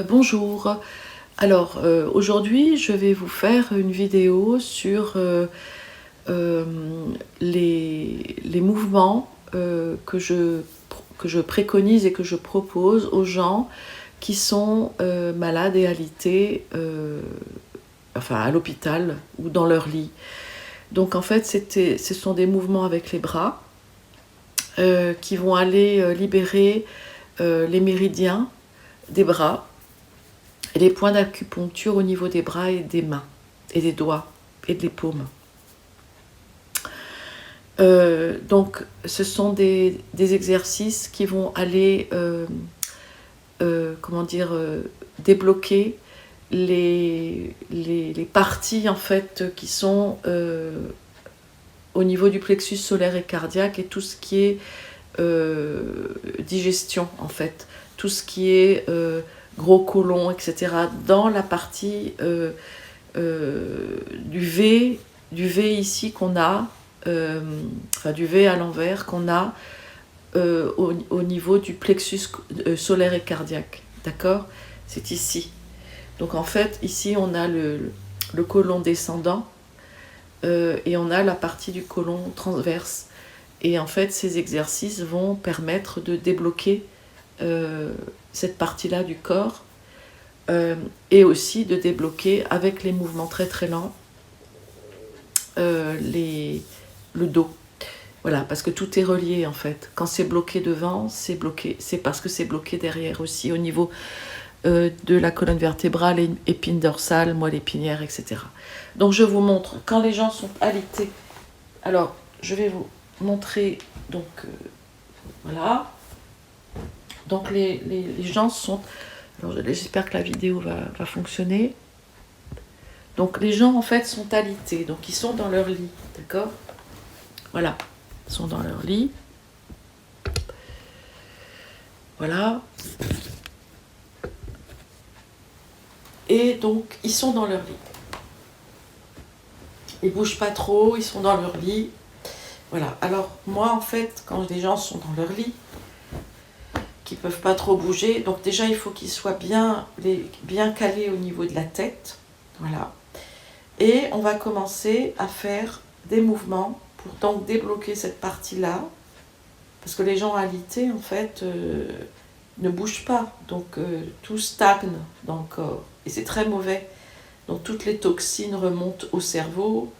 Bonjour. Alors, aujourd'hui, je vais vous faire une vidéo sur euh, les mouvements que je préconise et que je propose aux gens qui sont malades et alités, enfin à l'hôpital ou dans leur lit. Donc en fait, ce sont des mouvements avec les bras qui vont aller libérer les méridiens des bras et les points d'acupuncture au niveau des bras et des mains, et des doigts, et des paumes. Donc, ce sont des exercices qui vont aller, débloquer les parties, en fait, qui sont au niveau du plexus solaire et cardiaque, et tout ce qui est digestion, en fait. Tout ce qui est gros côlon, etc., dans la partie du V ici qu'on a, du V à l'envers qu'on a au niveau du plexus solaire et cardiaque. D'accord? C'est ici. Donc en fait, ici on a le côlon descendant et on a la partie du côlon transverse. Et en fait, ces exercices vont permettre de débloquer cette partie-là du corps et aussi de débloquer avec les mouvements très très lents le dos. Voilà, parce que tout est relié en fait. Quand c'est bloqué devant, c'est parce que c'est bloqué derrière aussi au niveau de la colonne vertébrale, épine dorsale, moelle épinière, etc. Donc je vous montre quand les gens sont alités. Alors je vais vous montrer donc voilà. Donc les gens sont. Alors j'espère que la vidéo va fonctionner. Donc les gens en fait sont alités, donc ils sont dans leur lit, d'accord? Voilà, ils sont dans leur lit. Voilà. Et donc ils sont dans leur lit. Ils bougent pas trop, ils sont dans leur lit. Voilà. Alors moi en fait, quand les gens sont dans leur lit, qui peuvent pas trop bouger, donc déjà il faut qu'ils soient bien calés au niveau de la tête. Voilà. Et on va commencer à faire des mouvements pour donc débloquer cette partie-là. Parce que les gens alités, en fait, ne bougent pas. Donc tout stagne dans le corps. Et c'est très mauvais. Donc toutes les toxines remontent au cerveau.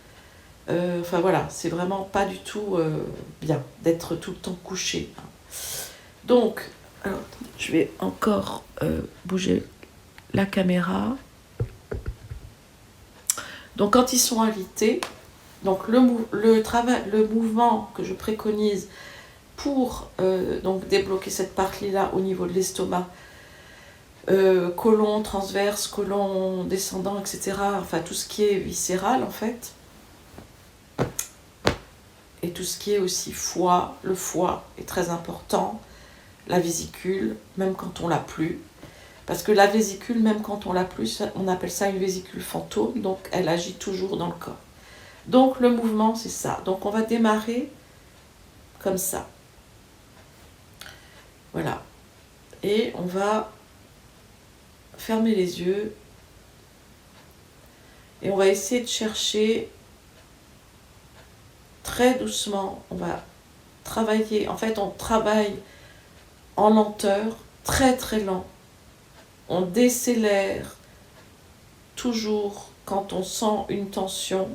Enfin voilà, c'est vraiment pas du tout bien d'être tout le temps couché. Donc, alors, je vais encore bouger la caméra. Donc quand ils sont alités, donc le mouvement que je préconise pour donc débloquer cette partie-là au niveau de l'estomac, côlon transverse, côlon descendant, etc. Enfin tout ce qui est viscéral en fait. Et tout ce qui est aussi foie, le foie est très important, la vésicule, même quand on l'a plus. Parce que la vésicule, même quand on l'a plus, on appelle ça une vésicule fantôme, donc elle agit toujours dans le corps. Donc le mouvement, c'est ça. Donc on va démarrer comme ça. Voilà. Et on va fermer les yeux. Et on va essayer de chercher très doucement. On va travailler. En fait, on travaille en lenteur, très très lent. On décélère toujours quand on sent une tension.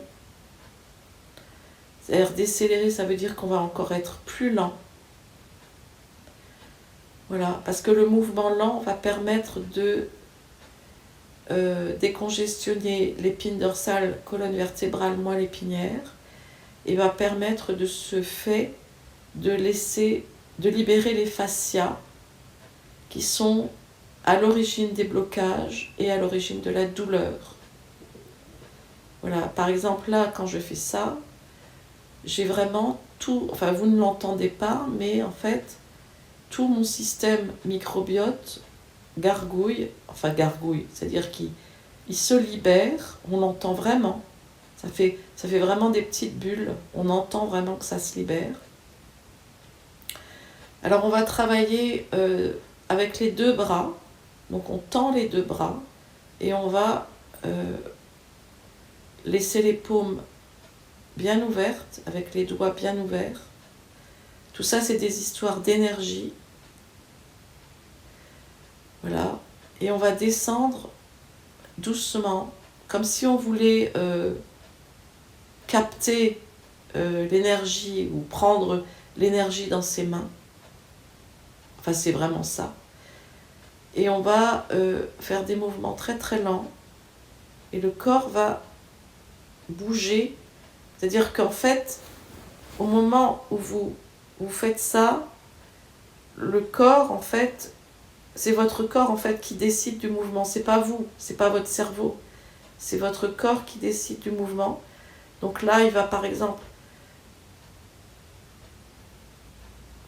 C'est-à-dire décélérer, ça veut dire qu'on va encore être plus lent. Voilà, parce que le mouvement lent va permettre de décongestionner l'épine dorsale, colonne vertébrale, moelle épinière, et va permettre de ce fait de libérer les fascias qui sont à l'origine des blocages et à l'origine de la douleur. Voilà, par exemple là, quand je fais ça, j'ai vraiment tout, enfin vous ne l'entendez pas, mais en fait, tout mon système microbiote gargouille, c'est-à-dire qu'il se libère, on l'entend vraiment, ça fait vraiment des petites bulles, on entend vraiment que ça se libère. Alors on va travailler avec les deux bras, Donc on tend les deux bras et on va laisser les paumes bien ouvertes, avec les doigts bien ouverts. Tout ça, c'est des histoires d'énergie. Voilà. Et on va descendre doucement, comme si on voulait capter l'énergie ou prendre l'énergie dans ses mains. Enfin, c'est vraiment ça. Et on va faire des mouvements très très lents. Et le corps va bouger. C'est-à-dire qu'en fait, au moment où vous faites ça, le corps, en fait, c'est votre corps en fait qui décide du mouvement. C'est pas vous, c'est pas votre cerveau. C'est votre corps qui décide du mouvement. Donc là, il va par exemple...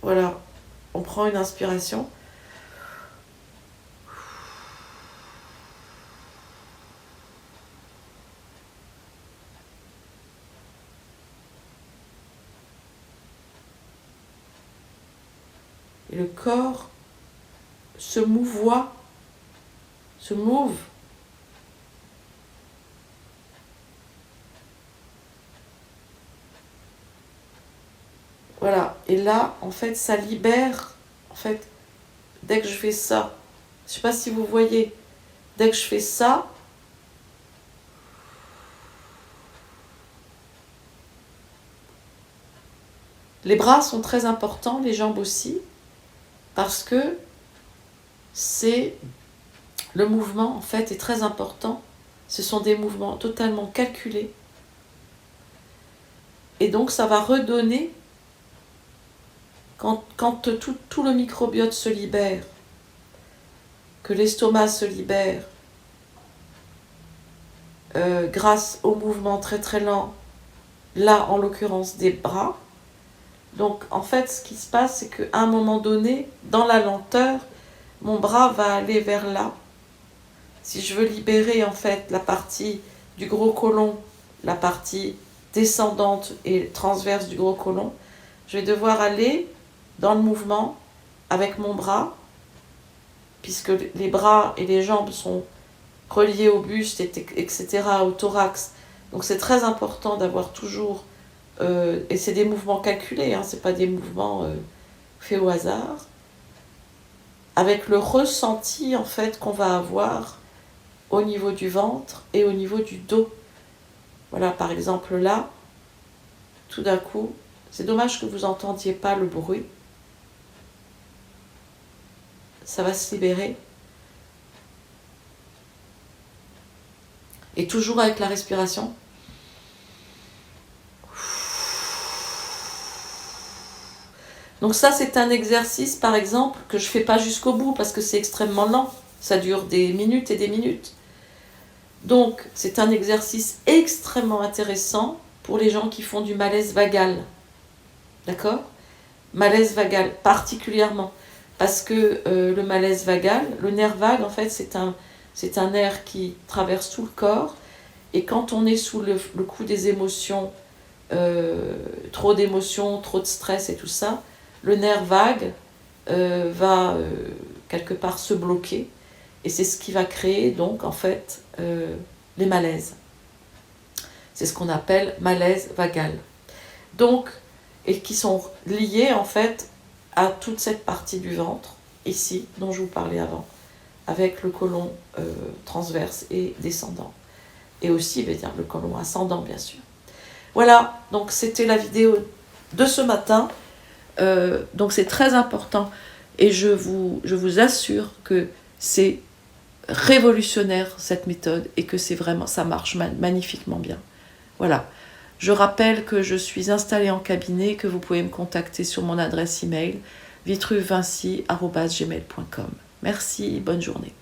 Voilà, on prend une inspiration. Et le corps se mouvoie, se move. Voilà, et là, en fait, ça libère, en fait, dès que je fais ça, je ne sais pas si vous voyez, dès que je fais ça, les bras sont très importants, les jambes aussi, parce que c'est le mouvement, en fait, est très important. Ce sont des mouvements totalement calculés. Et donc, ça va redonner, quand tout le microbiote se libère, que l'estomac se libère, grâce au mouvement très très lent, là, en l'occurrence, des bras. Donc, en fait, ce qui se passe, c'est qu'à un moment donné, dans la lenteur, mon bras va aller vers là. Si je veux libérer, en fait, la partie du gros côlon, la partie descendante et transverse du gros côlon, je vais devoir aller dans le mouvement avec mon bras, puisque les bras et les jambes sont reliés au buste, etc., au thorax. Donc, c'est très important d'avoir toujours... et c'est des mouvements calculés, hein, c'est pas des mouvements faits au hasard, avec le ressenti en fait qu'on va avoir au niveau du ventre et au niveau du dos. Voilà, par exemple là, tout d'un coup, c'est dommage que vous n'entendiez pas le bruit. Ça va se libérer. Et toujours avec la respiration. Donc ça, c'est un exercice, par exemple, que je ne fais pas jusqu'au bout parce que c'est extrêmement lent. Ça dure des minutes et des minutes. Donc, c'est un exercice extrêmement intéressant pour les gens qui font du malaise vagal. D'accord ? Malaise vagal, particulièrement. Parce que le malaise vagal, le nerf vague, en fait, c'est un nerf qui traverse tout le corps. Et quand on est sous le coup des émotions, trop d'émotions, trop de stress et tout ça, le nerf vague va quelque part se bloquer. Et c'est ce qui va créer, donc, en fait, les malaises. C'est ce qu'on appelle malaise vagal. Donc, et qui sont liés, en fait, à toute cette partie du ventre, ici, dont je vous parlais avant, avec le côlon transverse et descendant. Et aussi, bien, le côlon ascendant, bien sûr. Voilà, donc c'était la vidéo de ce matin. Donc c'est très important. Et je vous assure que c'est révolutionnaire cette méthode et que c'est vraiment, ça marche magnifiquement bien. Voilà. Je rappelle que je suis installée en cabinet, que vous pouvez me contacter sur mon adresse email vitruvinci@gmail.com. Merci, bonne journée.